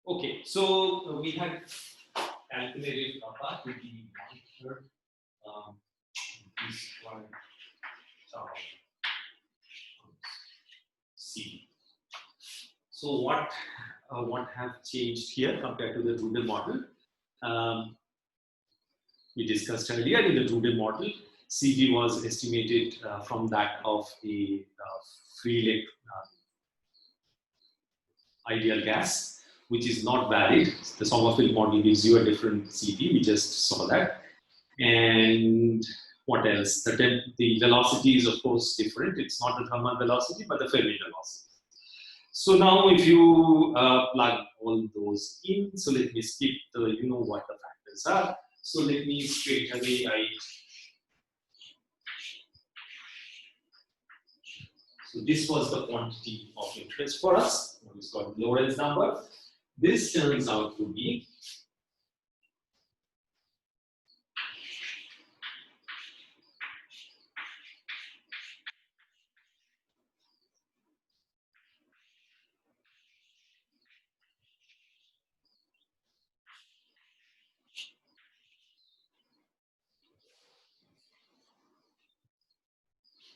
Okay, so we had calculated kappa to be 1/3. This one C. So what have changed here compared to the Rudel model? We discussed earlier in the Rudel model, CV was estimated from that of a free ideal gas, which is not valid. The Sommerfeld model gives you a different CV. We just saw that. And what else? The velocity is of course different. It's not the thermal velocity, but the Fermi velocity. So now if you plug all those in, so let me skip the, you know what the factors are. So let me straight away write. So this was the quantity of interest for us, what is called Lorentz number. This turns out to be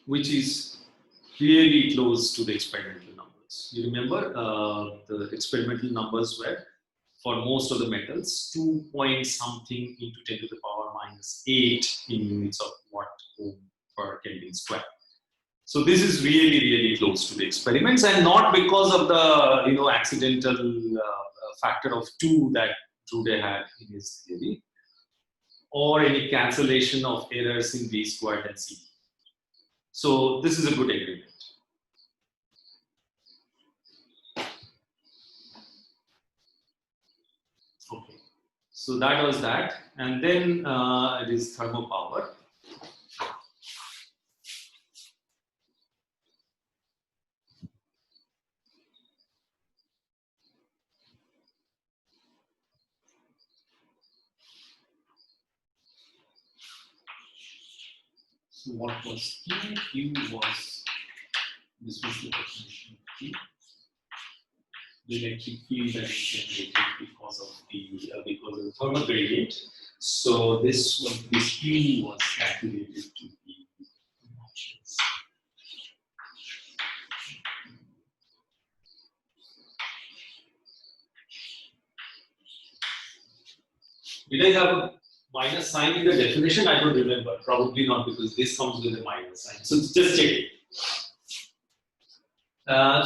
which is really close to the experimental numbers. You remember the experimental numbers were for most of the metals 2 point something into 10 to the power minus 8 in units of watt ohm per Kelvin square. So this is really, really close to the experiments, and not because of the accidental factor of 2 that Drude had in his theory, or any cancellation of errors in V squared and C. So this is a good agreement. Okay, so that was that, and then it is thermopower. So what was Q? Q was, this was the definition of Q. The electric field that is generated because of the thermal gradient. So this Q was calculated to be matches. Did I have a minus sign in the definition? I don't remember. Probably not, because this comes with a minus sign. So just check it.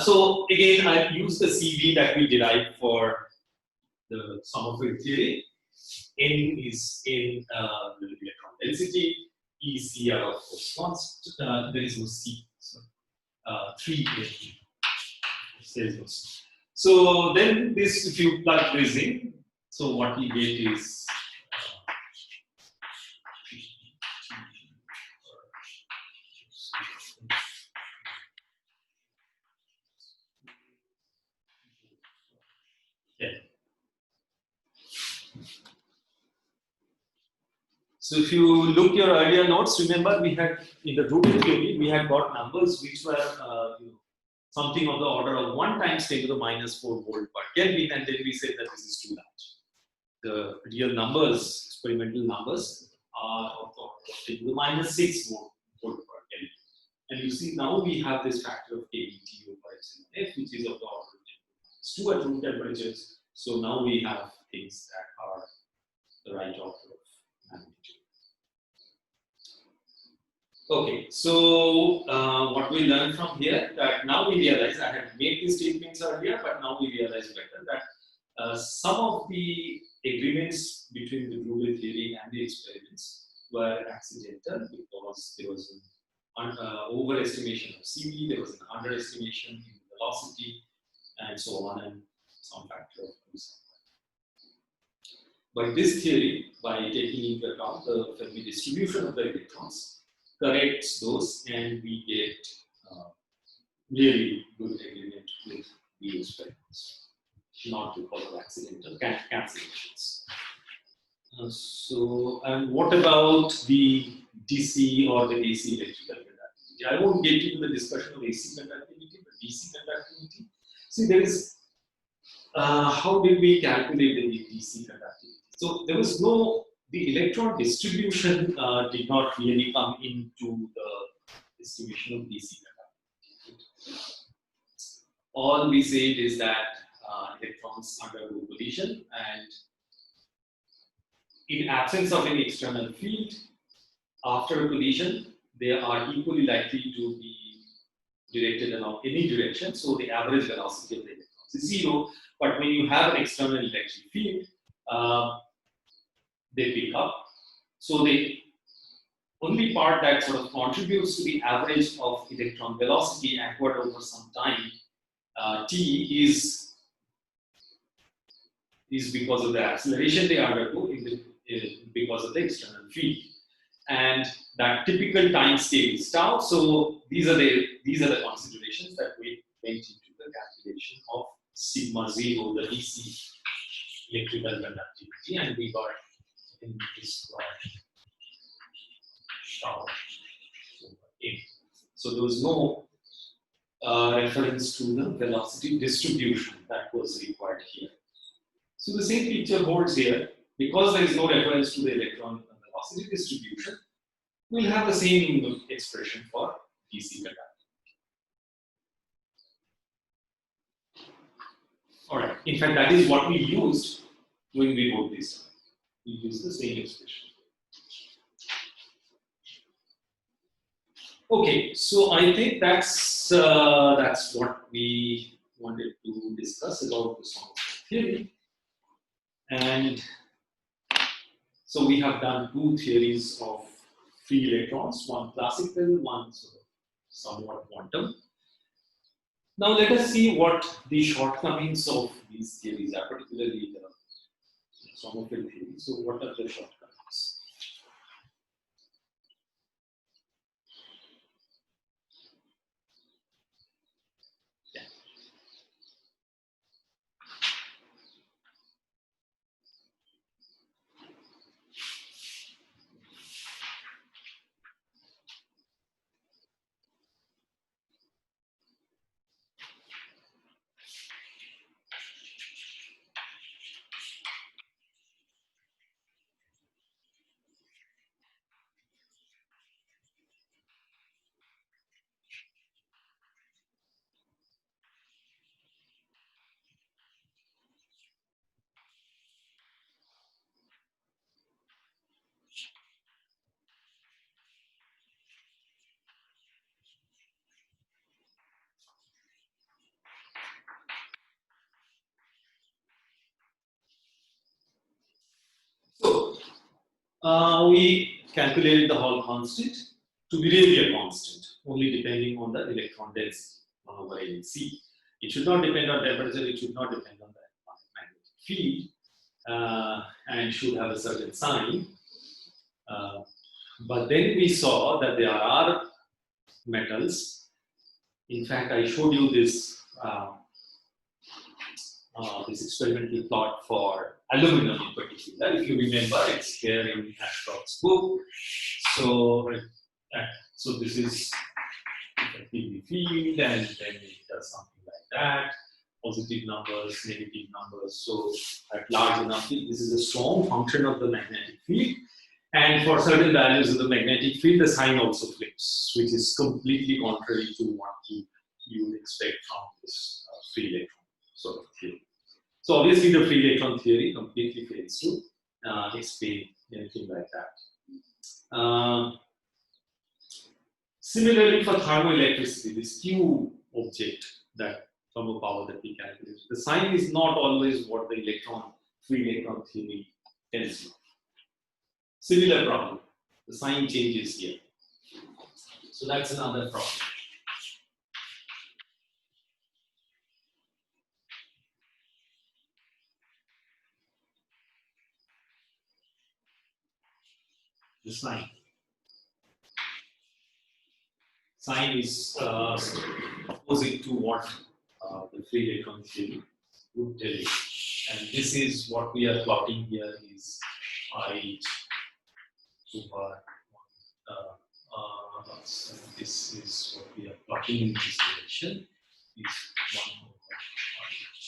So again, I use the CV that we derived for the Sommerfeld theory. N is in the electron density. E, C are of course constant. There is no C. So 3 there is no C. So then this, if you plug this in, so what we get is So if you look your earlier notes, remember we had in the Rudel theory we had got numbers which were something of the order of 1 times 10 to the minus 4 volt per Kelvin, and then we said that this is too large. The real numbers, experimental numbers, are of the order of 10 to the minus 6 volt per Kelvin. And you see now we have this factor of kBT over epsilon F, which is of the order of 10 to the minus 2 at room temperatures. So now we have things that are the right order of magnitude. Okay, so what we learned from here, that now we realize, I had made these statements earlier, but now we realize better that some of the agreements between the Rudel theory and the experiments were accidental, because there was an overestimation of CV, there was an underestimation in velocity, and so on, and some factor of use. But this theory, by taking into account the Fermi distribution of the electrons, corrects those, and we get really good agreement with the experiments, not because of accidental cancellations. And what about the DC or the AC electrical conductivity? I won't get into the discussion of AC conductivity, but DC conductivity. See, there is how did we calculate the DC conductivity? So there was the electron distribution did not really come into the estimation of DC conductivity. All we said is that electrons undergo collision, and in absence of any external field, after a collision, they are equally likely to be directed along any direction. So the average velocity of the electrons is zero. But when you have an external electric field, they pick up. So the only part that sort of contributes to the average of electron velocity acquired over some time, t, is because of the acceleration they undergo because of the external field. And that typical time scale is tau. So these are the considerations that we went into the calculation of sigma 0, the DC electrical conductivity, and we got in this tau over A. So there was no reference to the velocity distribution that was required here. So the same picture holds here. Because there is no reference to the electron velocity distribution, we'll have the same expression for DC conductivity. All right. In fact, that is what we used when we wrote this. We used the same expression. Okay, so I think that's what we wanted to discuss about the song theory. And so we have done two theories of free electrons, one classical, one sort of somewhat quantum. Now let us see what the shortcomings of these theories are, particularly the Sommerfeld theory. So what are the shortcomings? Yeah. So we calculated the Hall constant to be really a constant, only depending on the electron density 1 over ANC. It should not depend on temperature, it should not depend on the magnetic field, and should have a certain sign. But then we saw that there are metals. In fact, I showed you this this experimental plot for aluminum in particular. If you remember, it's here in Ashcroft's book. So this is the field, and then it does something like that. Positive numbers, negative numbers. So at large enough field, this is a strong function of the magnetic field. And for certain values of the magnetic field, the sign also flips, which is completely contrary to what you would expect from this free electron sort of theory. So obviously, the free electron theory completely fails to explain anything like that. Similarly, for thermoelectricity, this Q object, that thermal power that we calculate, the sign is not always what the free electron theory tells you. Similar problem. The sign changes here. So that's another problem. The sign is opposite to what the free electron theory would tell you. And this is what we are plotting here is I over this is what we are plotting in this direction is 1 over RH.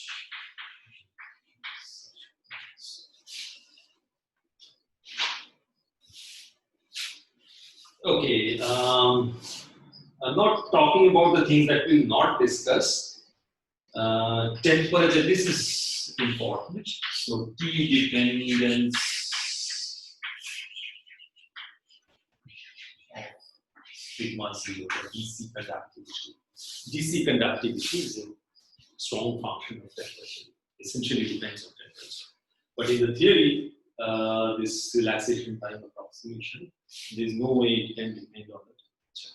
Okay, I'm not talking about the things that we'll not discuss. Temperature, this is important. So T dependence of sigma 0, the DC conductivity. DC conductivity is a strong function of temperature. Essentially depends on temperature. But in the theory, this relaxation time approximation, there's no way it can depend on the temperature.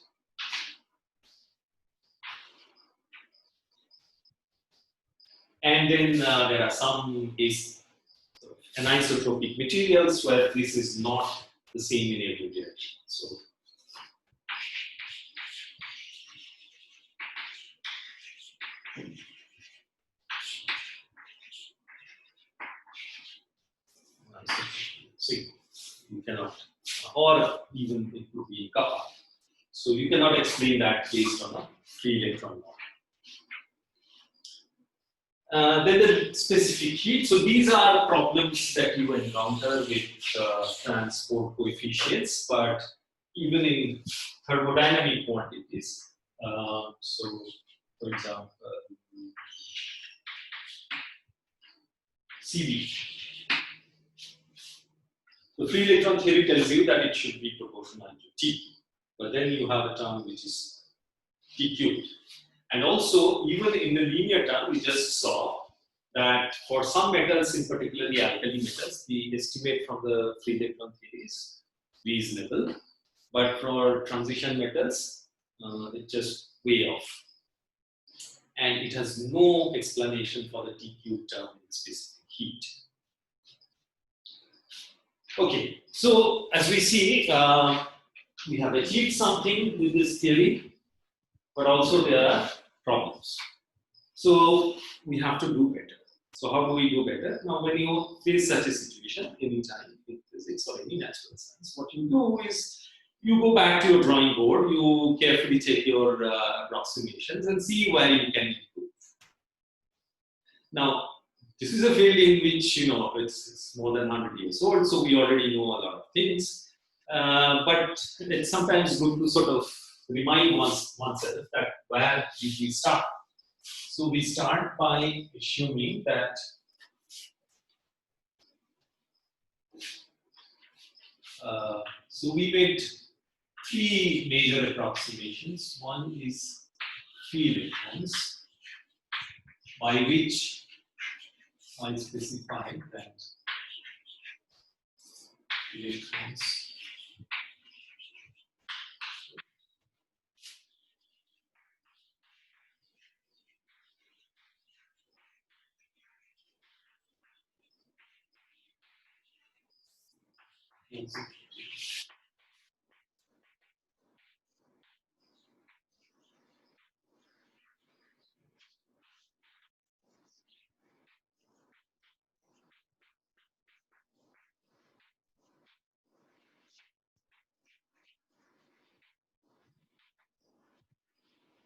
And then there are some anisotropic materials where this is not the same in every direction. So see, you cannot, or even it could be kappa. So you cannot explain that based on a free electron law. Then the specific heat. So these are problems that you encounter with transport coefficients, but even in thermodynamic quantities. So, for example, CV. The free electron theory tells you that it should be proportional to T, but then you have a term which is T cubed. And also, even in the linear term, we just saw that for some metals, in particular the alkali metals, the estimate from the free electron theory is reasonable, but for transition metals, it's just way off. And it has no explanation for the T cubed term in specific heat. Okay, so as we see, we have achieved something with this theory, but also there are problems. So we have to do better. So how do we do better? Now, when you face such a situation, anytime in physics or any natural science, what you do is you go back to your drawing board, you carefully check your approximations and see where you can improve. Now, this is a field in which, it's more than 100 years old, so we already know a lot of things. But it's sometimes good to sort of remind oneself that where did we start? So we start by assuming that so we made three major approximations. One is free electrons, by which I specified that electrons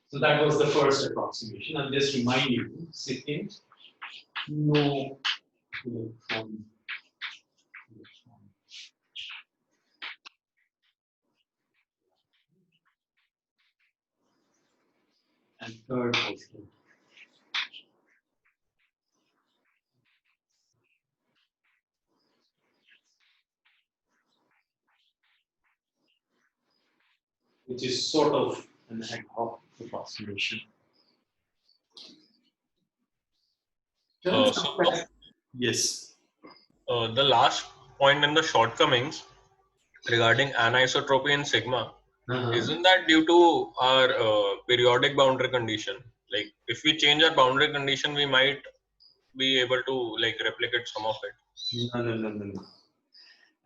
so that was the first approximation. I'll just remind you. Second, no electron. And third also. Which is sort of an ad hoc approximation. Yes. The last point in the shortcomings regarding anisotropy in sigma, isn't that due to our periodic boundary condition? Like if we change our boundary condition, we might be able to like replicate some of it. No.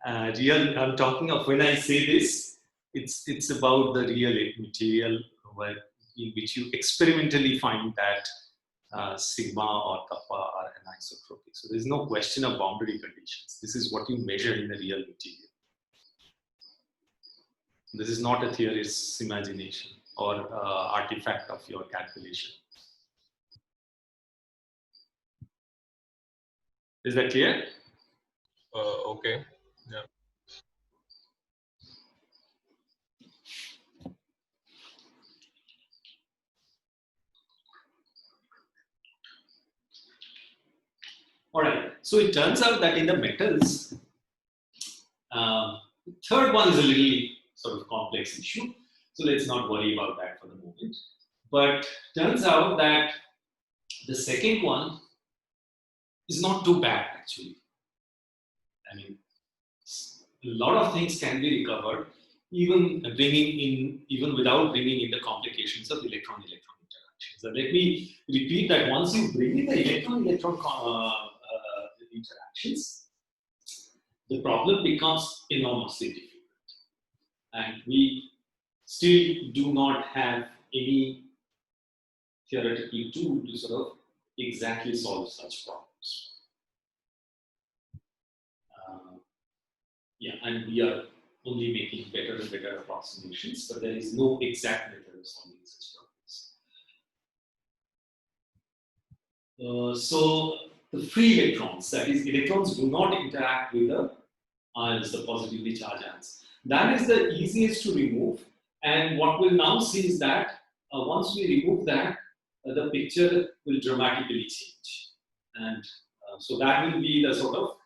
I'm talking of when I say this, it's about the real material in which you experimentally find that sigma or kappa are anisotropic. So there's no question of boundary conditions. This is what you measure in the real material. This is not a theorist's imagination or artifact of your calculation. Is that clear? Okay. Yeah. All right. So it turns out that in the metals, third one is a little sort of complex issue. So let's not worry about that for the moment. But turns out that the second one is not too bad actually. I mean, a lot of things can be recovered even without bringing in the complications of electron-electron interactions. So let me repeat that once you bring in the electron-electron interactions, the problem becomes enormously difficult. And we still do not have any theoretical tool to sort of exactly solve such problems. And we are only making better and better approximations, but there is no exact method of solving such problems. So the free electrons, that is, electrons do not interact with the ions, the positively charged ions. That is the easiest to remove. And what we'll now see is that once we remove that, the picture will dramatically change. And so that will be the sort of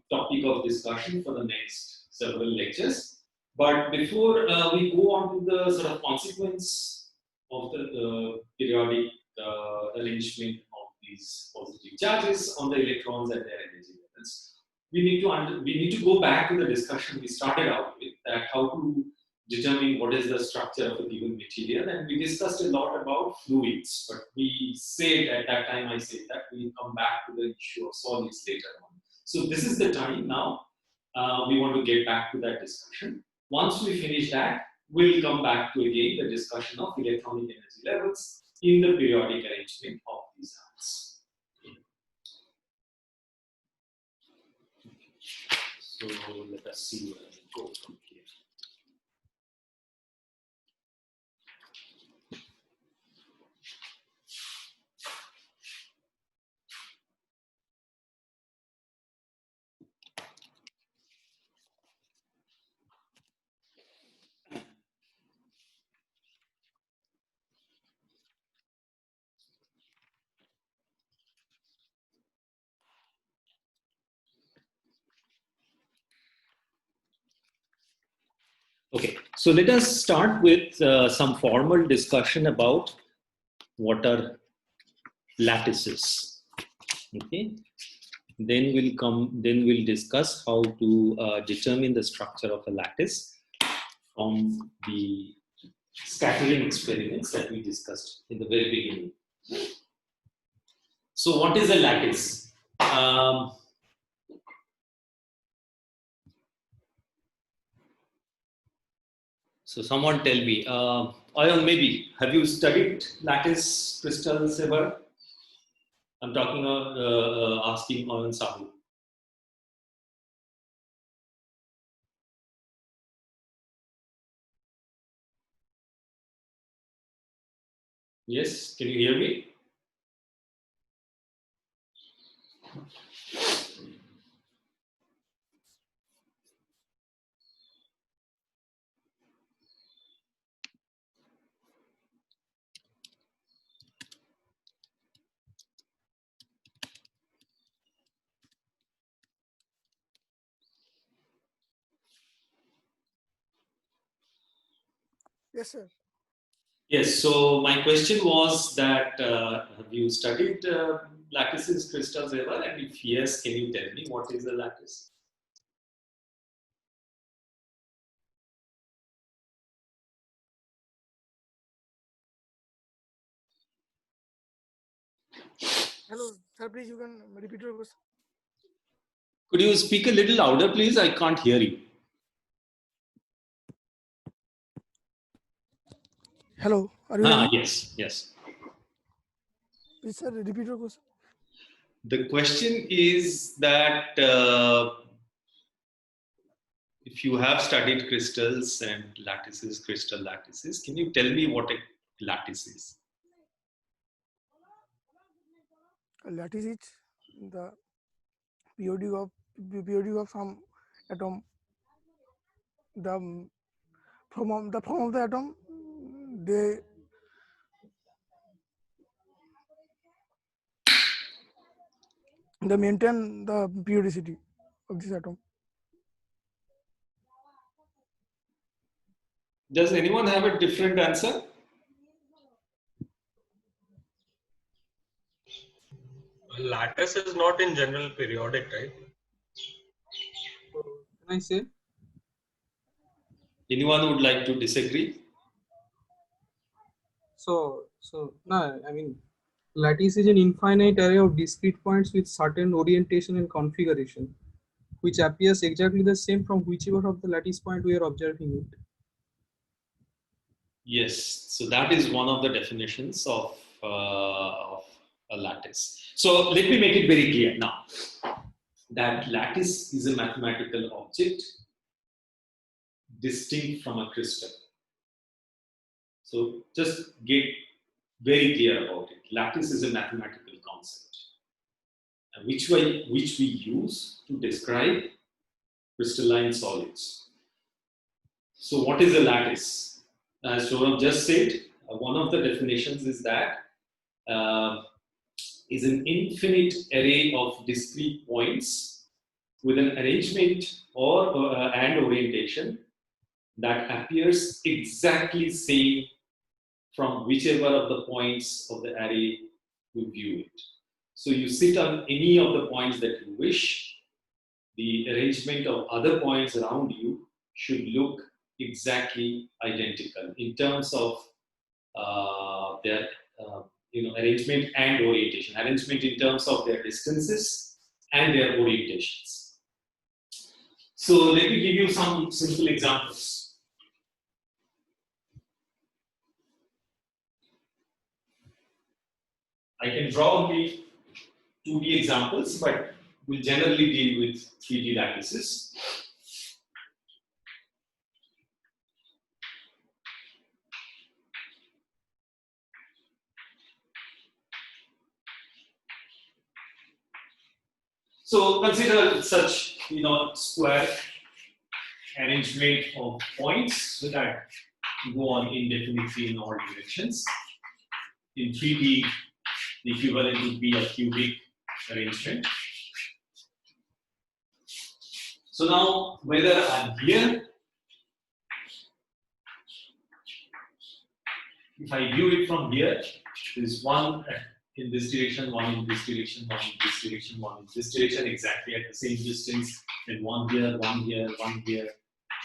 topic of discussion for the next several lectures. But before we go on to the sort of consequence of the periodic arrangement of these positive charges on the electrons and their energy levels, we need to go back to the discussion we started out with, that how to determine what is the structure of a given material. And we discussed a lot about fluids, but we said at that time, I said that we'll come back to the issue of solids later on. So this is the time now. We want to get back to that discussion. Once we finish that, we'll come back to again the discussion of electronic energy levels in the periodic arrangement of these ions. So let us see where we go from here. Okay, so let us start with some formal discussion about what are lattices. Okay, then we'll discuss how to determine the structure of a lattice from the scattering experiments that we discussed in the very beginning. So what is a lattice? So someone tell me, Ayan, maybe, have you studied lattice crystals ever? I'm talking asking Ayan Sahu. Yes, can you hear me? Yes, sir. Yes, so my question was that have you studied lattices crystals ever? And if yes, can you tell me what is a lattice? Hello, sir. Please, you can repeat your question. Could you speak a little louder, please? I can't hear you. Hello, are you hearing me? Yes. Please, sir, repeat your question. The question is that if you have studied crystals and lattices, crystal lattices, can you tell me what a lattice is? A lattice is the periodic of some atom. The form of the atom, they they maintain the periodicity of this atom. Does anyone have a different answer? Lattice is not in general periodic, right? Can I say? Anyone would like to disagree? So no, I mean, lattice is an infinite array of discrete points with certain orientation and configuration, which appears exactly the same from whichever of the lattice point we are observing it. Yes, so that is one of the definitions of a lattice. So let me make it very clear now that lattice is a mathematical object distinct from a crystal. So just get very clear about it. Lattice is a mathematical concept, which we use to describe crystalline solids. So what is a lattice? As Saurabh just said, one of the definitions is that is an infinite array of discrete points with an arrangement and orientation that appears exactly same from whichever of the points of the array you view it. So you sit on any of the points that you wish. The arrangement of other points around you should look exactly identical in terms of their arrangement and orientation. Arrangement in terms of their distances and their orientations. So let me give you some simple examples. I can draw only 2D examples, but we'll generally deal with 3D lattices. So consider such square arrangement of points so that go on indefinitely in all directions. In 3D, the equivalent would be a cubic arrangement. So now, whether I'm here, if I view it from here, there's one in this direction, one in this direction, one in this direction, one in this direction, exactly at the same distance, and one here, one here, one here,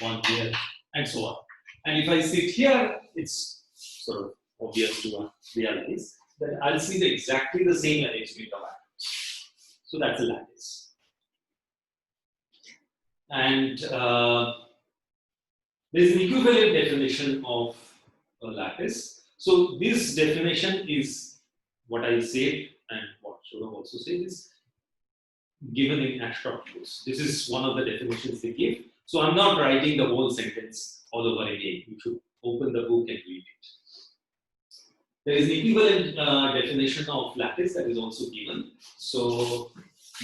one here, and so on. And if I sit here, it's sort of obvious to realize that I'll see exactly the same arrangement of atoms. So that's a lattice. And there's an equivalent definition of a lattice. So this definition is what I said and what Saurabh also said is given in abstract terms. This is one of the definitions they give. So I'm not writing the whole sentence all over again. You should open the book and read it. There is an equivalent definition of lattice that is also given. So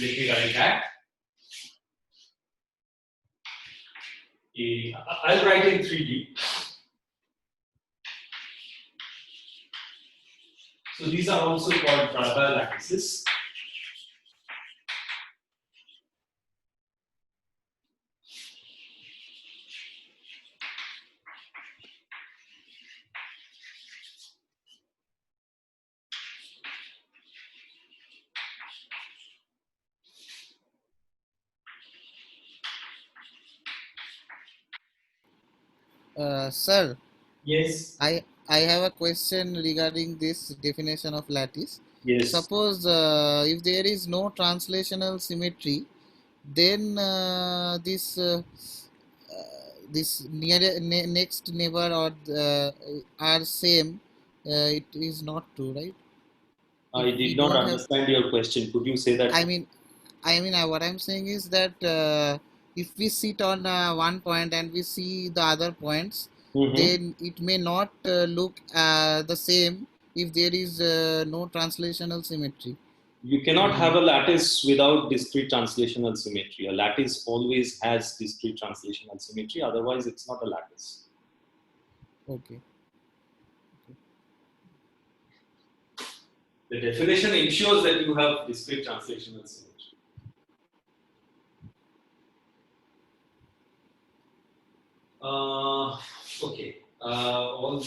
let me write that. I'll write in 3D. So these are also called Praga lattices. Sir, Yes. I have a question regarding this definition of lattice. Yes. Suppose if there is no translational symmetry, then this next neighbor or are same. It is not true, right? I If we did not don't have, understand your question. Could you say that? I mean, what I'm saying is that if we sit on one point and we see the other points, then it may not look the same if there is no translational symmetry. You cannot have a lattice without discrete translational symmetry. A lattice always has discrete translational symmetry, otherwise it's not a lattice. Okay. The definition ensures that you have discrete translational symmetry. all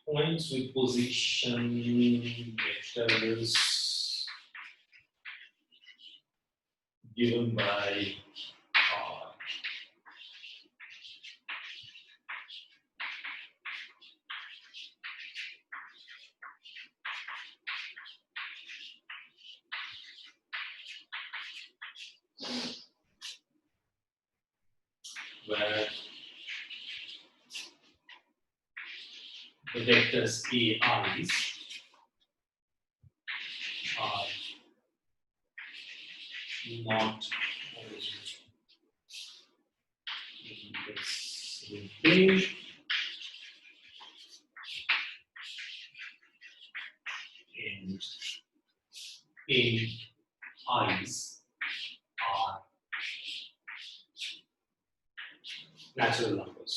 points with position vectors given by R. Where the vectors AI's are not original in this thing, and AI's are natural numbers.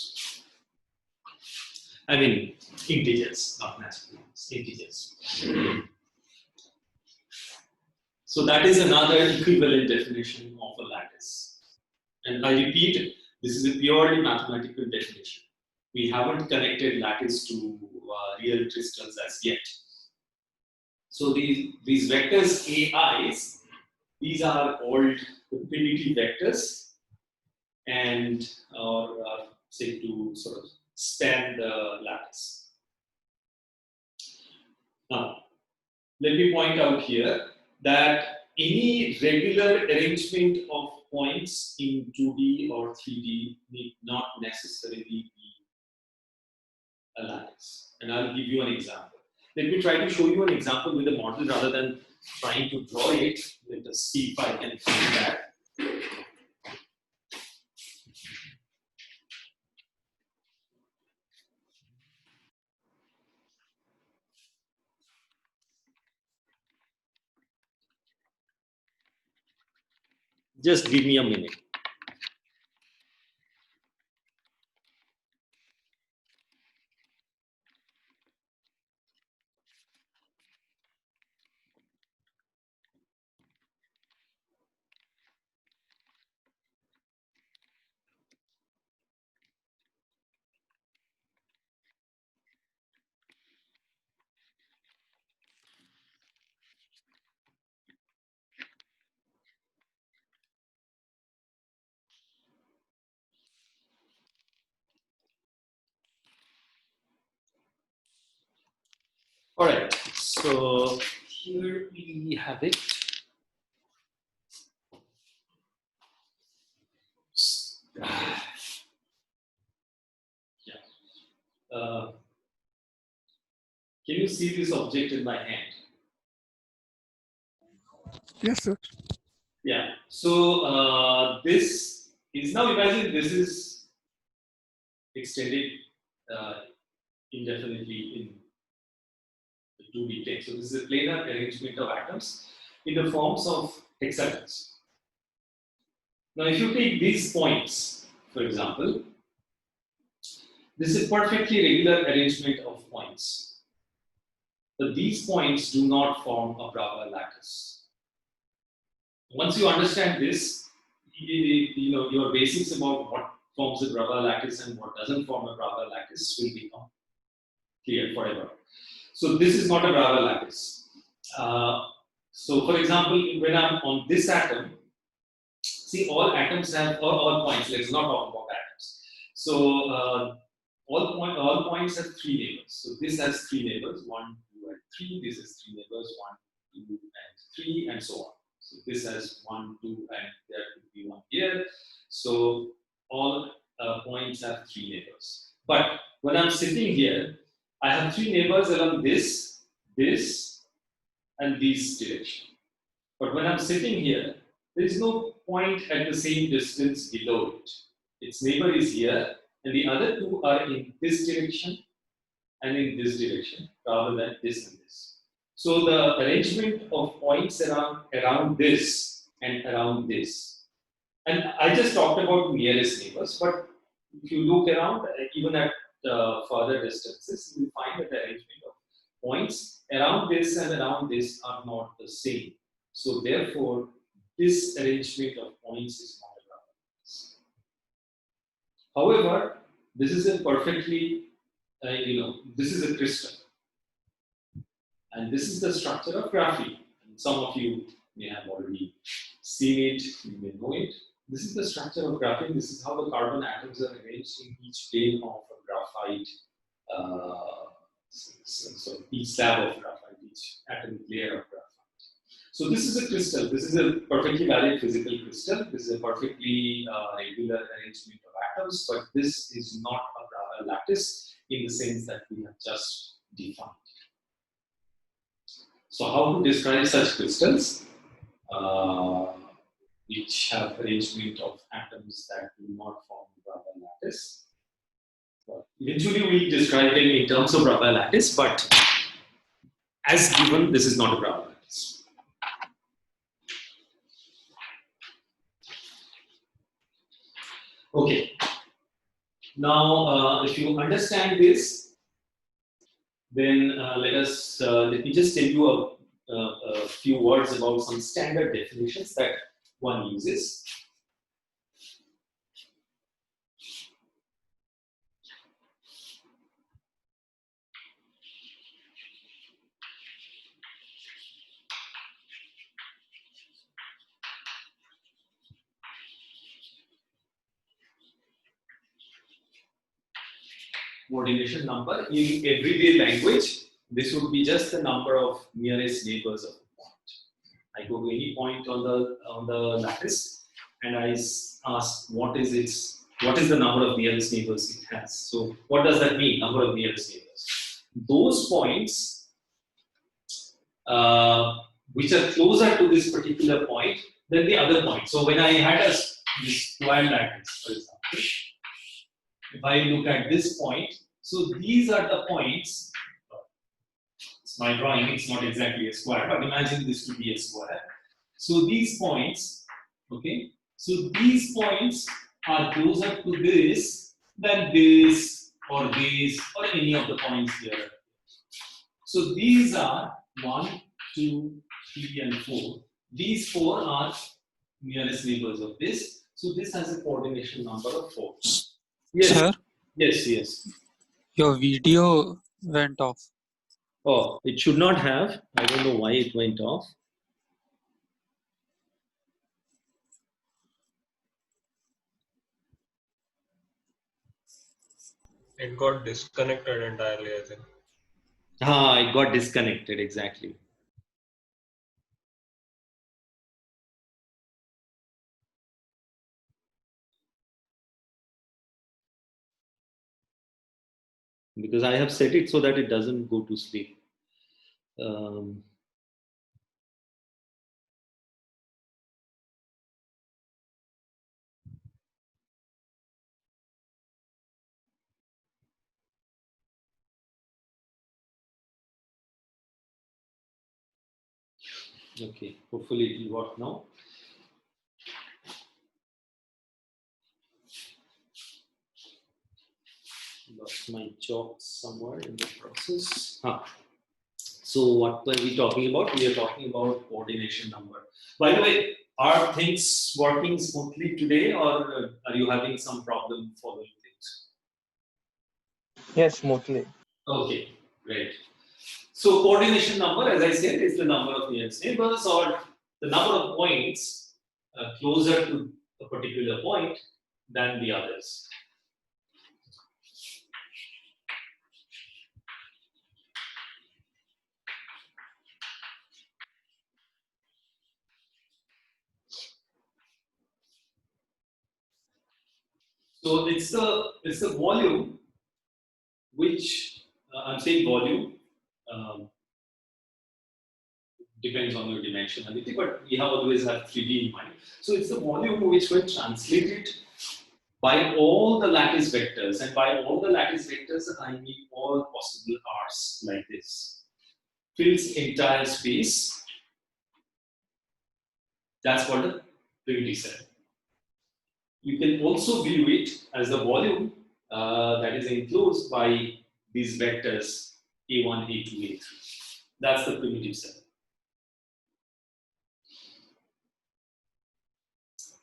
I mean, integers, not natural numbers, integers. So that is another equivalent definition of a lattice. And I repeat, this is a purely mathematical definition. We haven't connected lattice to real crystals as yet. So these vectors AI's, these are called rapidity vectors, and say to sort of span the lattice. Now, let me point out here that any regular arrangement of points in 2D or 3D need not necessarily be a lattice. And I'll give you an example. Let me try to show you an example with a model rather than trying to draw it. Let us see if I can do that. Just give me a minute. All right, so here we have it. Yeah. Can you see this object in my hand? Yes, sir. Yeah. So this is, now imagine this is extended indefinitely in the 2D plane. So this is a planar arrangement of atoms in the forms of hexagons. Now, if you take these points, for example, this is a perfectly regular arrangement of points. But these points do not form a Bravais lattice. Once you understand this, you know, your basics about what forms a Bravais lattice and what doesn't form a Bravais lattice will become clear forever. So this is not a Bravais lattice. So for example, when I'm on this atom, see, all atoms have, or all points, let's not talk about atoms. So all points have three neighbors. So this has three neighbors, 1, 2, and 3. This has three neighbors, 1, 2, and 3, and so on. So this has 1, 2, and there could be 1 here. So all points have three neighbors. But when I'm sitting here, I have three neighbors along this, and this direction. But when I'm sitting here, there is no point at the same distance below it. Its neighbor is here, and the other two are in this direction and in this direction, rather than this and this. So the arrangement of points around this and around this. And I just talked about nearest neighbors, but if you look around, even at further distances, you will find that the arrangement of points around this and around this are not the same. So therefore, this arrangement of points is not a Bravais. However, this is a perfectly this is a crystal. And this is the structure of graphene. And some of you may have already seen it, you may know it. This is the structure of graphene. This is how the carbon atoms are arranged in each plane of a graphite, so each slab of graphite, each atomic layer of graphite. So this is a crystal. This is a perfectly valid physical crystal. This is a perfectly regular arrangement of atoms, but this is not a lattice in the sense that we have just defined. So how to describe such crystals, which have arrangement of atoms that do not form Bravais lattice? Eventually, we'll describe them in terms of Bravais lattice, but as given, this is not a Bravais lattice. Okay. Now, if you understand this, then let me just tell you a few words about some standard definitions that one uses. Coordination number in everyday language, this would be just the number of nearest neighbors of a point. I go to any point on the lattice and I ask what is the number of nearest neighbors it has. So what does that mean, number of nearest neighbors? Those points which are closer to this particular point than the other point. So when I had this square lattice, for example, if I look at this point, so these are the points. It's my drawing, it's not exactly a square, but imagine this to be a square. So these points, okay, so these points are closer to this than this or any of the points here. So these are 1, 2, 3, and 4. These 4 are nearest neighbors of this. So this has a coordination number of 4. Yes. Sir? Yes. Your video went off. Oh, it should not have. I don't know why it went off. It got disconnected entirely, I think. It got disconnected, exactly. Because I have set it so that it doesn't go to sleep. Okay, hopefully it will work now. Lost my chalk somewhere in the process. So what were we talking about? We are talking about coordination number. By the way, are things working smoothly today, or are you having some problem following things? Yes, smoothly. Okay, great. So coordination number, as I said, is the number of nearest neighbors or the number of points closer to a particular point than the others. So it's the volume which I'm saying volume depends on your dimensionality, but we have always have 3D in mind. So it's the volume which when translated by all the lattice vectors, and by all the lattice vectors I mean all possible R's like this, fills entire space. That's called a primitive set. You can also view it as the volume that is enclosed by these vectors A1, A2, A3. That's the primitive set.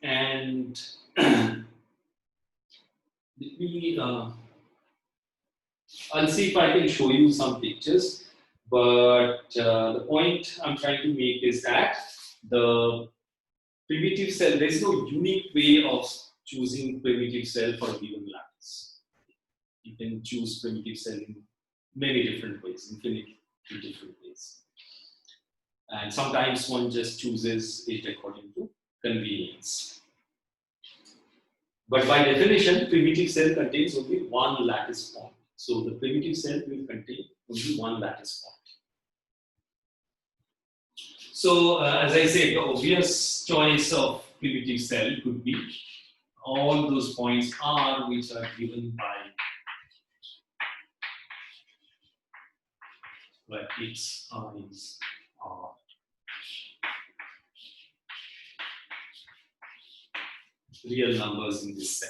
And let me I'll see if I can show you some pictures. But the point I'm trying to make is that the primitive cell, there's no unique way of choosing primitive cell for a given lattice. You can choose primitive cell in many different ways, infinitely different ways. And sometimes one just chooses it according to convenience. But by definition, primitive cell contains only one lattice point. So the primitive cell will contain only one lattice point. So as I said, the obvious choice of primitive cell could be all those points R which are given by X is R. Real numbers in this set.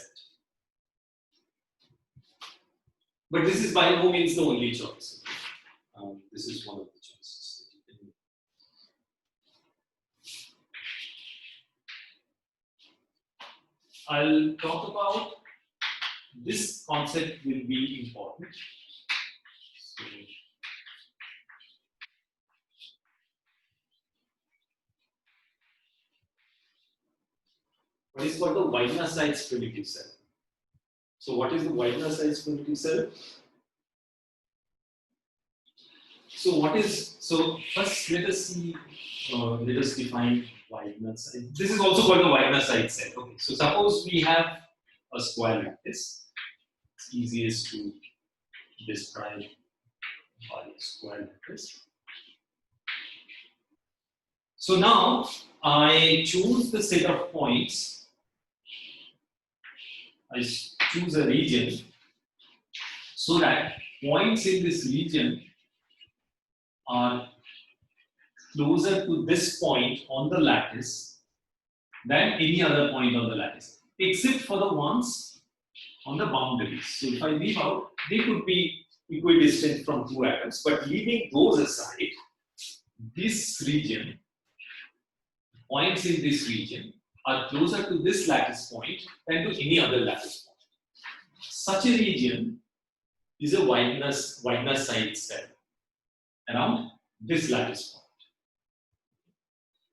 But this is by no means the only choice. This is one of the choices. I'll talk about this concept will be important. So, what is called the Wigner-Seitz primitive cell? So what is the Wigner-Seitz primitive cell? So first let us see, let us define Wigner-Seitz. This is also called the Wigner-Seitz cell. Okay, so suppose we have a square lattice. It's easiest to describe by a square lattice. So now I choose the set of points. I choose a region so that points in this region are closer to this point on the lattice than any other point on the lattice, except for the ones on the boundaries. So if I leave out, they could be equidistant from two atoms, but leaving those aside, this region, points in this region are closer to this lattice point than to any other lattice point. Such a region is a Wigner-Seitz cell around this lattice point.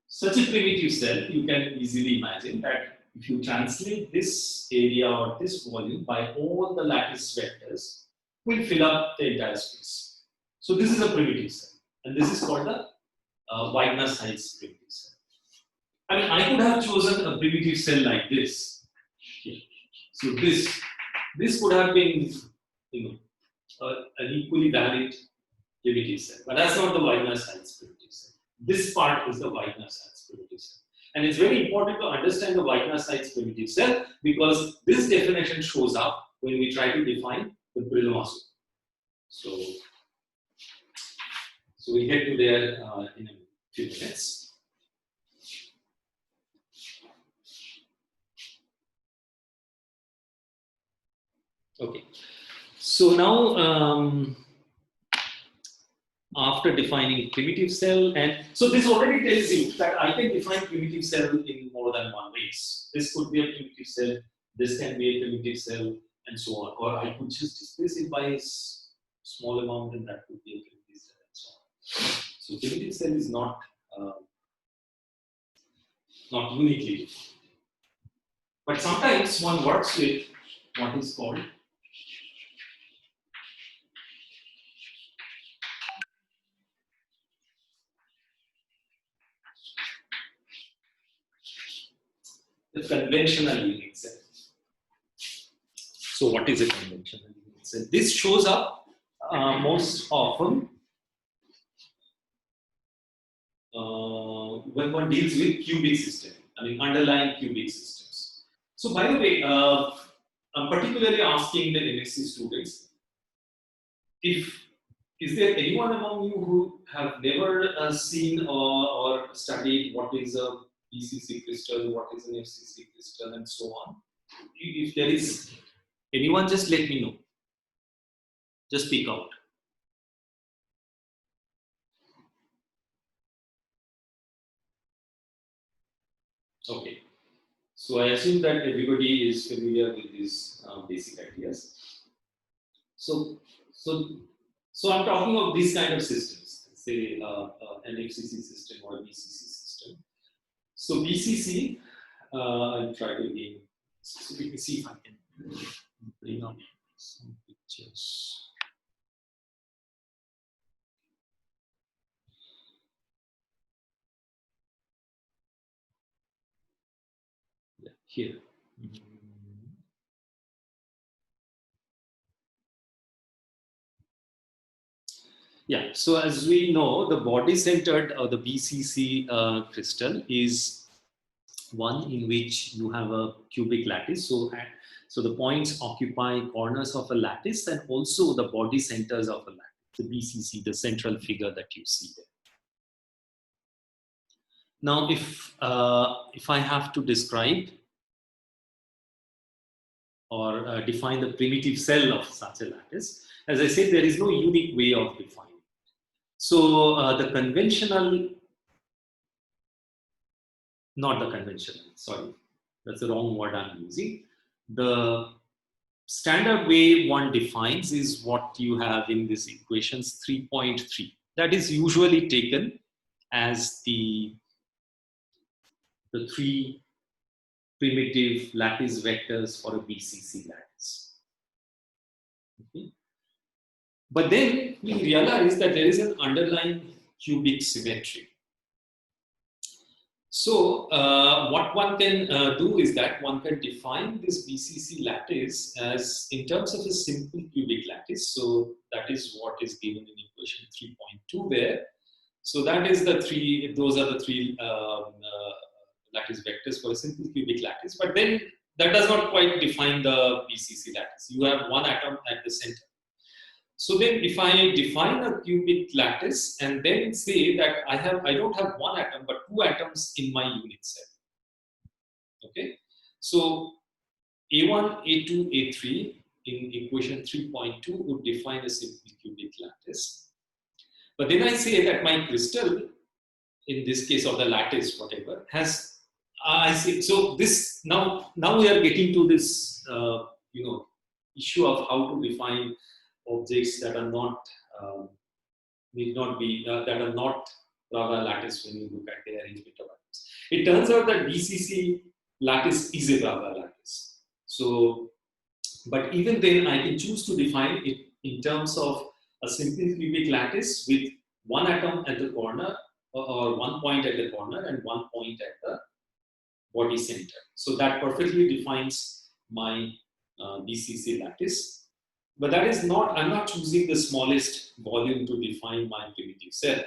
Such a primitive cell, you can easily imagine that if you translate this area or this volume by all the lattice vectors, will fill up the entire space. So this is a primitive cell, and this is called the Wigner-Seitz primitive cell. I mean, I could have chosen a primitive cell like this. Here. So this could have been, an equally valid primitive cell, but that's not the Wigner-Seitz primitive cell. This part is the Wigner-Seitz primitive cell. And it's very important to understand the Wigner-Seitz primitive cell because this definition shows up when we try to define the Brillouin. So we'll get to there in a few minutes. Okay. So now, after defining primitive cell, and so this already tells you that I can define primitive cell in more than one ways. This could be a primitive cell, this can be a primitive cell, and so on. Or I could just displace it by a small amount, and that could be a primitive cell, and so on. So primitive cell is not uniquely defined. But sometimes one works with what is called the conventional unique cell. So what is a conventional unique cell? This shows up most often when one deals with cubic system, I mean underlying cubic systems. So by the way, I'm particularly asking the MSc students, is there anyone among you who have never seen or studied what is a BCC crystal, what is an FCC crystal, and so on? If there is anyone, just let me know. Just speak out. Okay. So I assume that everybody is familiar with these basic ideas. So So I'm talking of these kind of systems, say an FCC system or a BCC system. So BCC, I'll try to again. So we can see if I can bring up some pictures. Yeah, here. Yeah, so as we know, the body-centered or the BCC crystal is one in which you have a cubic lattice. So the points occupy corners of a lattice and also the body centers of a lattice, the BCC, the central figure that you see there. Now, if I have to describe or define the primitive cell of such a lattice, as I said, there is no unique way of defining. So the conventional, not the conventional, sorry, that's the wrong word I'm using. The standard way one defines is what you have in this equations 3.3. That is usually taken as the three primitive lattice vectors for a BCC lattice. Okay. But then we realize that there is an underlying cubic symmetry. So what one can do is that one can define this BCC lattice as in terms of a simple cubic lattice. So that is what is given in equation 3.2 there. So that is the three, those are the three lattice vectors for a simple cubic lattice. But then that does not quite define the BCC lattice. You have one atom at the center. So then if I define a cubic lattice and then say that I don't have one atom but two atoms in my unit cell. Okay. So A1, A2, A3 in equation 3.2 would define a simple cubic lattice. But then I say that my crystal, in this case of the lattice, whatever, has, I see. So this, now we are getting to this, issue of how to define objects that are not need not be that are not Braga lattice when you look at the arrangement of atoms. It turns out that BCC lattice is a Braga lattice. So, but even then, I can choose to define it in terms of a simple cubic lattice with one atom at the corner or 1 point at the corner and 1 point at the body center. So that perfectly defines my BCC lattice. But that is not, I'm not choosing the smallest volume to define my primitive cell.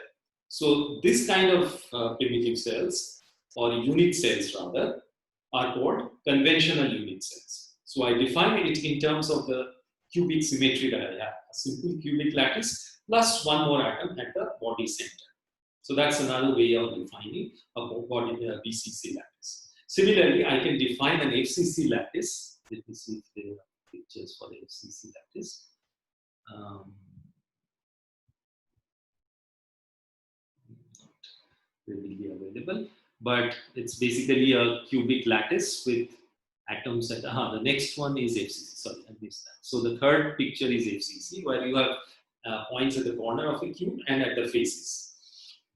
So this kind of primitive cells, or unit cells rather, are called conventional unit cells. So I define it in terms of the cubic symmetry that I have, a simple cubic lattice plus one more atom at the body center. So that's another way of defining a BCC lattice. Similarly, I can define an FCC lattice. Let me see if there are pictures for the FCC lattice. They will be available, but it's basically a cubic lattice with atoms at the next one is FCC. Sorry, I missed that. So the third picture is FCC, where you have points at the corner of a cube and at the faces.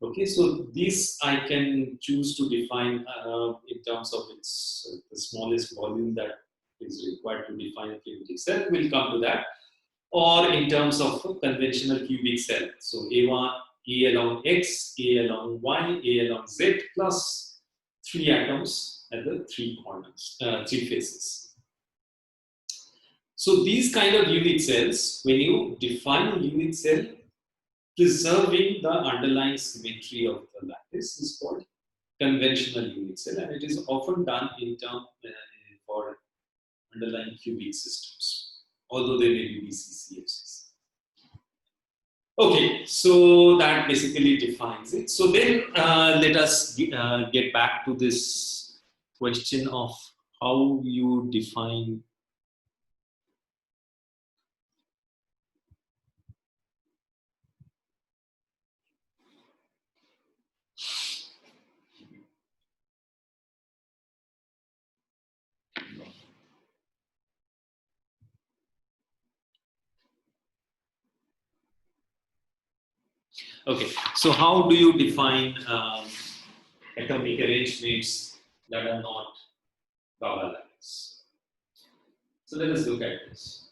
Okay, so this I can choose to define in terms of its the smallest volume that is required to define a cubic cell. We'll come to that. Or in terms of a conventional cubic cell. So A1, A along X, A along Y, A along Z plus 3 atoms at the 3 corners, 3 faces. So these kind of unit cells, when you define a unit cell, preserving the underlying symmetry of the lattice is called conventional unit cell, and it is often done in terms for underlying cubic systems, although they may be BCC, FCC. Okay, so that basically defines it. So then let us get back to this question of how you define Okay, so how do you define atomic arrangements that are not Baba lattice? So let us look at this.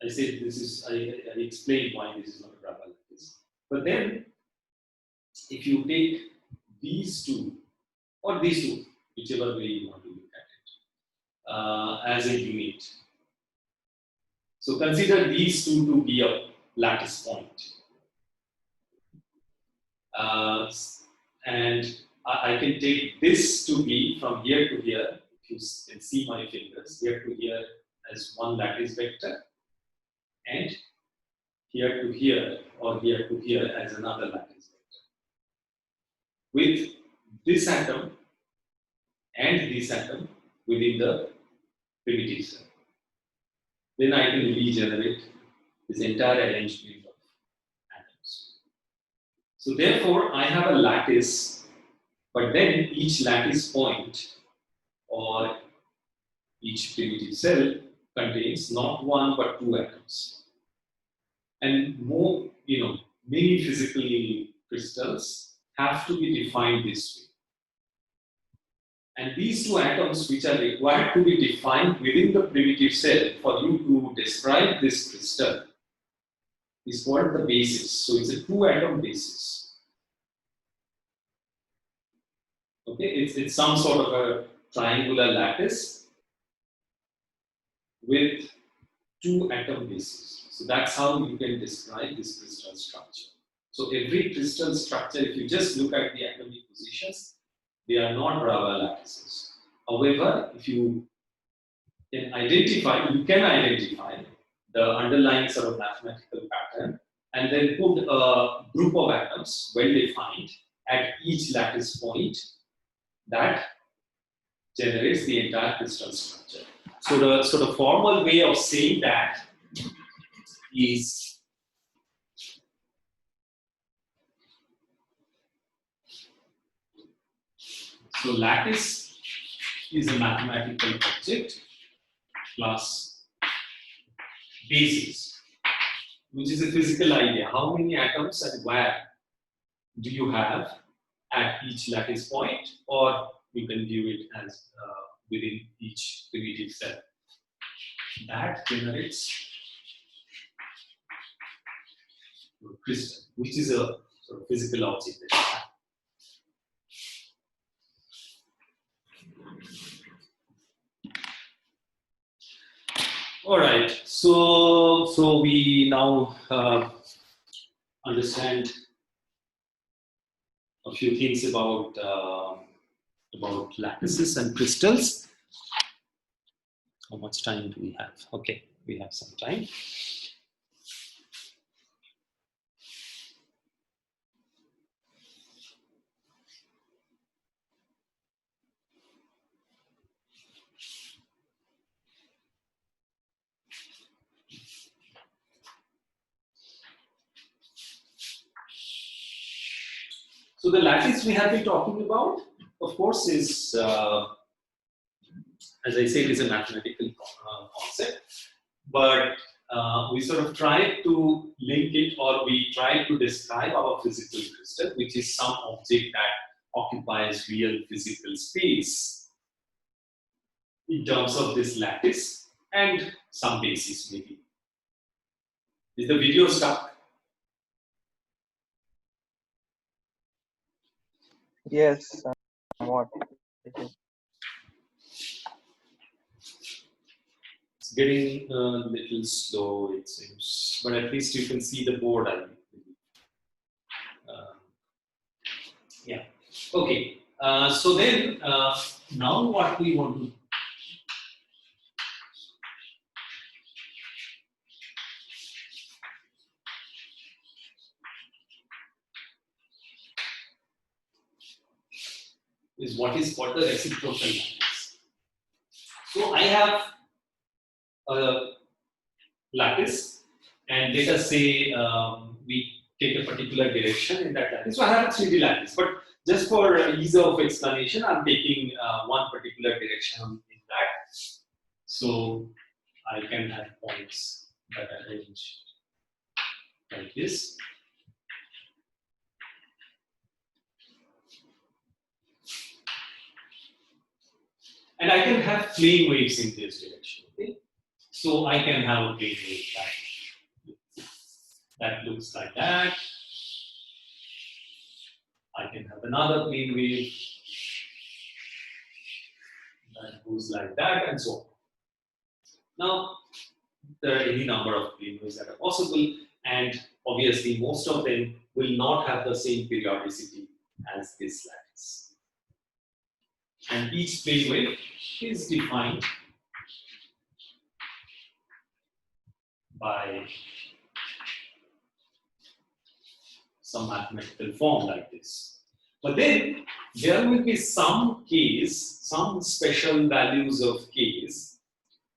I said this is, I explained why this is not a Baba lattice. But then, if you take these two, or these two, whichever way you want to look at it, as a unit. So consider these two to be a lattice point. And I can take this to be from here to here, if you can see my fingers, here to here as one lattice vector, and here to here or here to here as another lattice vector. With this atom and this atom within the primitive cell. Then I can regenerate this entire arrangement of atoms. So therefore, I have a lattice, but then each lattice point or each primitive cell contains not one but two atoms. And more, many physical crystals have to be defined this way. And these two atoms which are required to be defined within the primitive cell for you to describe this crystal is called the basis. So it's a two-atom basis. Okay, it's some sort of a triangular lattice with two-atom basis. So that's how you can describe this crystal structure. So every crystal structure, if you just look at the atomic positions, they are not Brava lattices. However, if you can identify the underlying sort of mathematical pattern and then put a group of atoms well defined at each lattice point, that generates the entire crystal structure. So the formal way of saying that is so lattice is a mathematical object plus basis, which is a physical idea. How many atoms and where do you have at each lattice point, or you can view it as within each primitive cell. That generates a crystal, which is a sort of physical object that you have. All right, so we now understand a few things about lattices and crystals. How much time do we have? Okay, we have some time. So the lattice we have been talking about, of course, is, as I said, is a mathematical concept, but we sort of try to link it, or we try to describe our physical crystal, which is some object that occupies real physical space in terms of this lattice and some basis maybe. Is the video stuck? Yes, what? It's getting a little slow, it seems, but at least you can see the board, I believe. Yeah. Okay. So then, now what we want to is what the reciprocal lattice. So I have a lattice, and let us say we take a particular direction in that lattice. So I have a 3D lattice, but just for ease of explanation, I'm taking one particular direction in that. So I can have points that are arranged like this. And I can have plane waves in this direction. Okay? So I can have a plane wave that looks like that. I can have another plane wave that goes like that, and so on. Now, there are any number of plane waves that are possible, and obviously most of them will not have the same periodicity as this lattice. And each plane wave is defined by some mathematical form like this. But then there will be some k's, some special values of k's,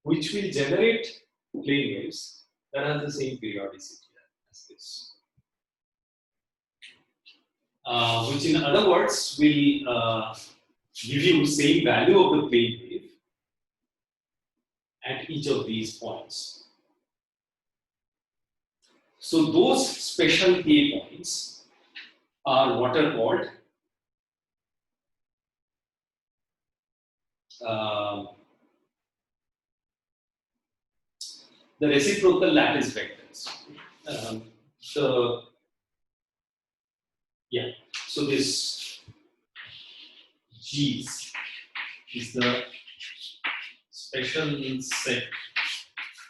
which will generate plane waves that have the same periodicity as this. Which in other words will give you same value of the plane wave at each of these points. So those special k points are what are called the reciprocal lattice vectors. So this G's is the special set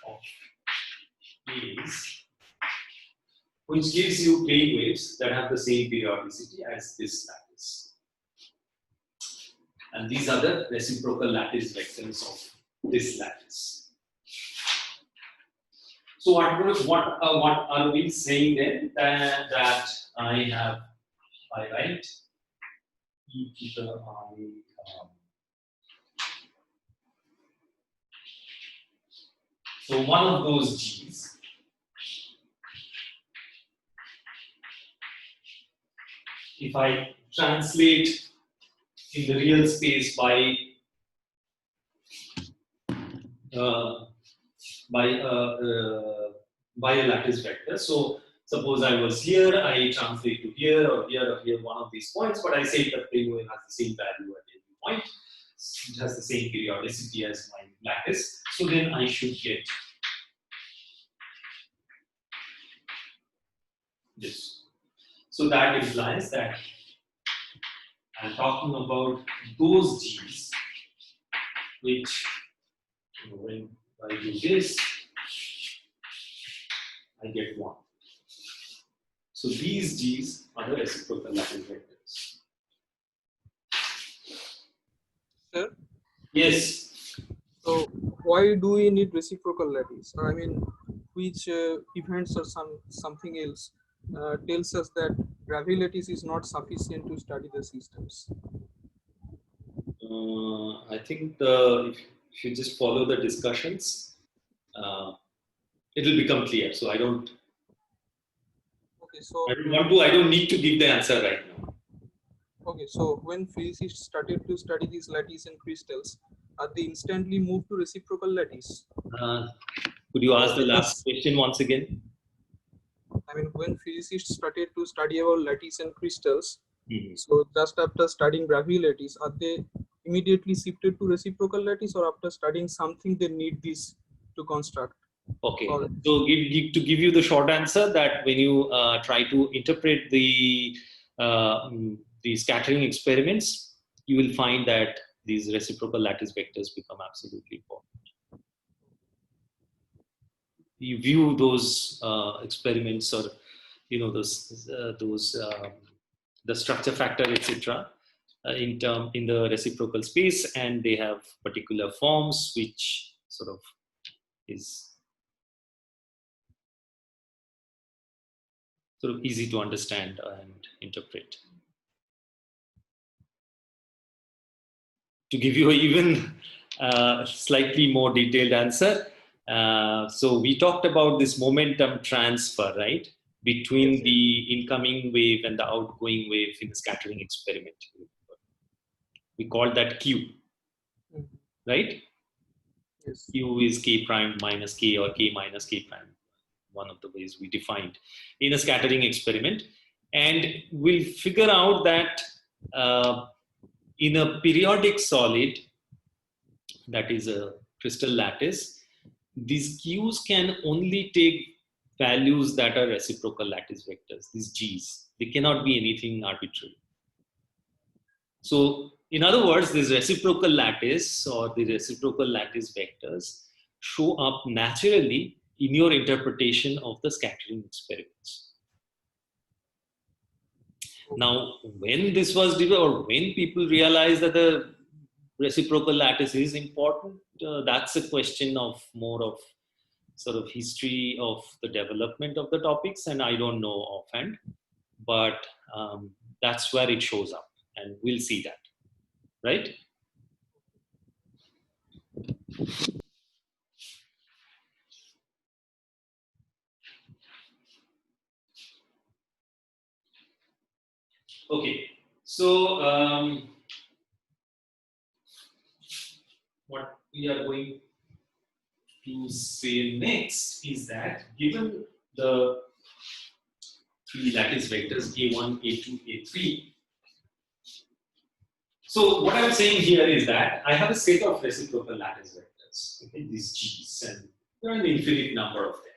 of A's which gives you plane waves that have the same periodicity as this lattice. And these are the reciprocal lattice vectors of this lattice. So what are we saying then? That I write e to the I. So one of those G's if I translate in the real space by a lattice vector. So suppose I was here, I translate to here or here, one of these points, but I say that plane wave has the same value at every point. It has the same periodicity as my lattice. So then I should get this. So that implies that I'm talking about those G's which, when I do this, I get 1. So these G's are the reciprocal lattice vectors. Sir? Yes. So why do we need reciprocal lattice? I mean, which events or something else tells us that gravity lattice is not sufficient to study the systems? I think if you just follow the discussions, it will become clear. So I don't need to give the answer right now. Okay, so when physicists started to study these lattice and crystals, they instantly moved to reciprocal lattice? Could you ask the last question once again? I mean, when physicists started to study about lattice and crystals, so just after studying gravity lattice, are they immediately shifted to reciprocal lattice, or after studying something they need this to construct? Okay, so to give you the short answer, that when you try to interpret the scattering experiments, you will find that these reciprocal lattice vectors become absolutely important. You view those experiments, or the structure factor, etc., in the reciprocal space, and they have particular forms which sort of is easy to understand and interpret. To give you an even slightly more detailed answer, so we talked about this momentum transfer, right, between the incoming wave and the outgoing wave in the scattering experiment. We call that Q, right? Yes. Q is K prime minus K, or K minus K prime, one of the ways we defined in a scattering experiment. And we'll figure out that in a periodic solid, that is a crystal lattice, these Q's can only take values that are reciprocal lattice vectors, these G's. They cannot be anything arbitrary. So, in other words, this reciprocal lattice or the reciprocal lattice vectors show up naturally in your interpretation of the scattering experiments. Now, when this was developed, or when people realized that the reciprocal lattice is important, that's a question of more of sort of history of the development of the topics, and I don't know offhand, but that's where it shows up, and we'll see that, right? Okay, so what we are going to say next is that given the three lattice vectors A1, A2, A3, so what I'm saying here is that I have a set of reciprocal lattice vectors, okay, these G's, and there are an infinite number of them.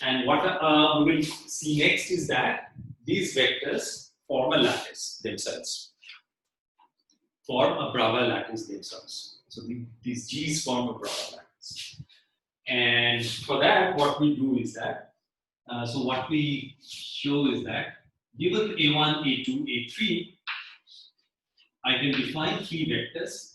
And what we will see next is that these vectors form a lattice themselves, form a Brava lattice themselves. So these G's form a Brava lattice. And for that, what we do is that, so what we show is that given A1, A2, A3, I can define three vectors.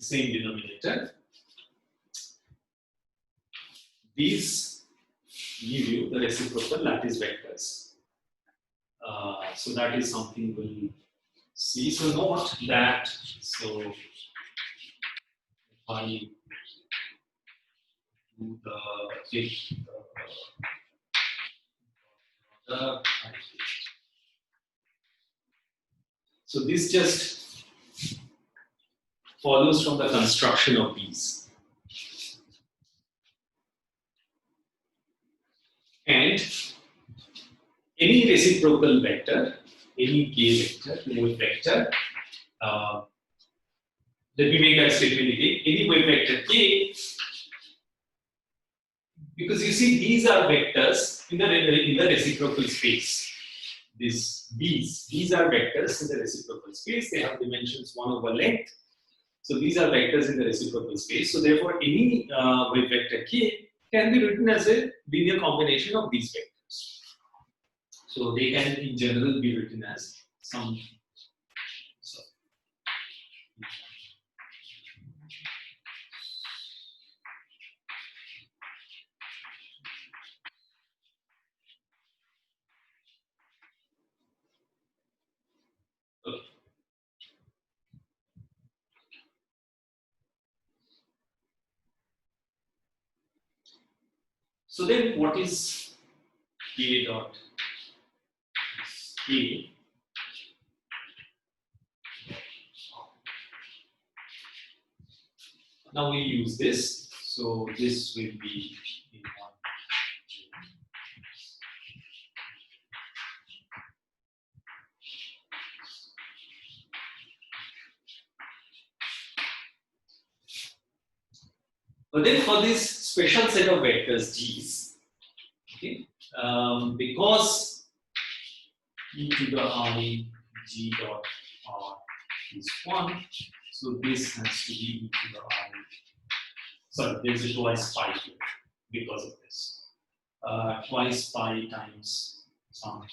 Same denominator. These give you the reciprocal lattice vectors. So that is something we'll see. So note that, so if I do so this just follows from the construction of these. And any reciprocal vector, any k vector, wave vector, let me make that statement again. Any wave vector k, because you see these are vectors in the reciprocal space. These are vectors in the reciprocal space. They have dimensions 1 over length. So these are vectors in the reciprocal space. So therefore, any wave vector k can be written as a linear combination of these vectors. So they can, in general, be written as some. Okay. So then, what is k dot k? Now we use this. So this will be in one. But then for this special set of vectors G's, okay, because e to the I G dot R is 1. So this has to be e to the I. Sorry, there's a twice pi here because of this. Twice pi times some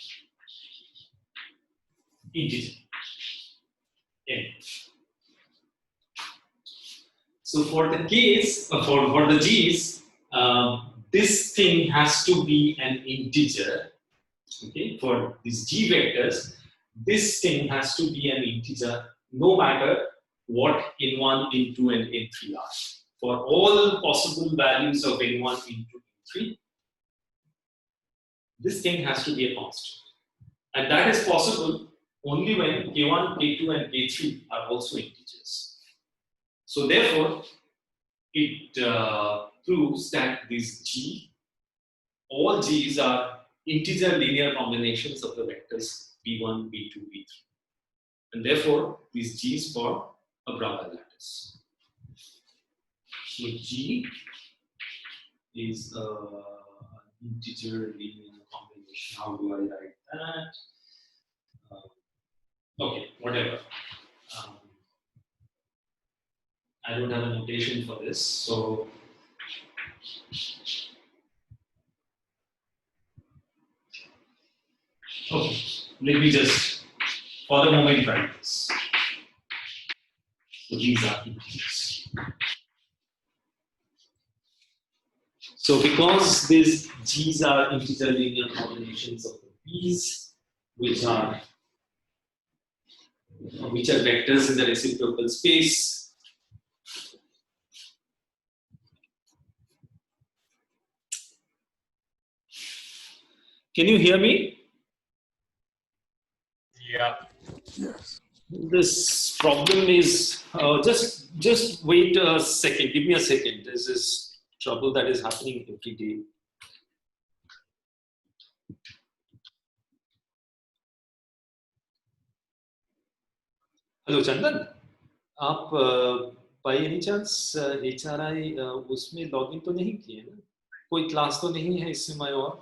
integer n. So for the case, for the g's, this thing has to be an integer. Okay, for these g vectors, this thing has to be an integer no matter what n1, n2, and n3 are. For all possible values of n1, n2, n3, this thing has to be a constant. And that is possible only when k1, k2, and k3 are also integers. So therefore, it proves that these g, all g's are integer linear combinations of the vectors v1, v2, v3. And therefore, these g's form a Bravais lattice. So g is an integer linear combination. How do I write that? Okay, whatever. I don't have a notation for this, so okay, let me just, for the moment, write this. So these are integers. So because these g's are integer linear combinations of the p's, which are vectors in the reciprocal space, can you hear me? Yeah. Yes. This problem is just wait a second. Give me a second. This is trouble that is happening every day. Hello Chandan, आप by any chance HRI उसमें login तो नहीं किए ना? कोई class तो नहीं है इस समय और?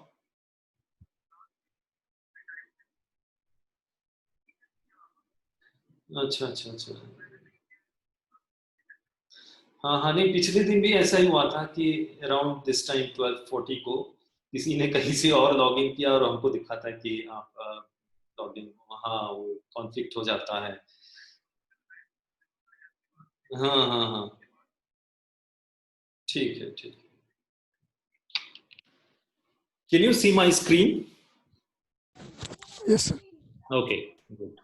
अच्छा अच्छा अच्छा। हाँ हाँ, नहीं पिछले दिन भी ऐसा ही हुआ था कि अराउंड दिस टाइम 12:40 को किसी ने कहीं से और लॉगिन किया और हमको दिखा था कि आप लॉगिन, हाँ वो कॉन्फ्लिक्ट हो जाता है। हाँ हाँ हाँ, ठीक है ठीक है। Can you see my screen? Yes, sir. Okay, good.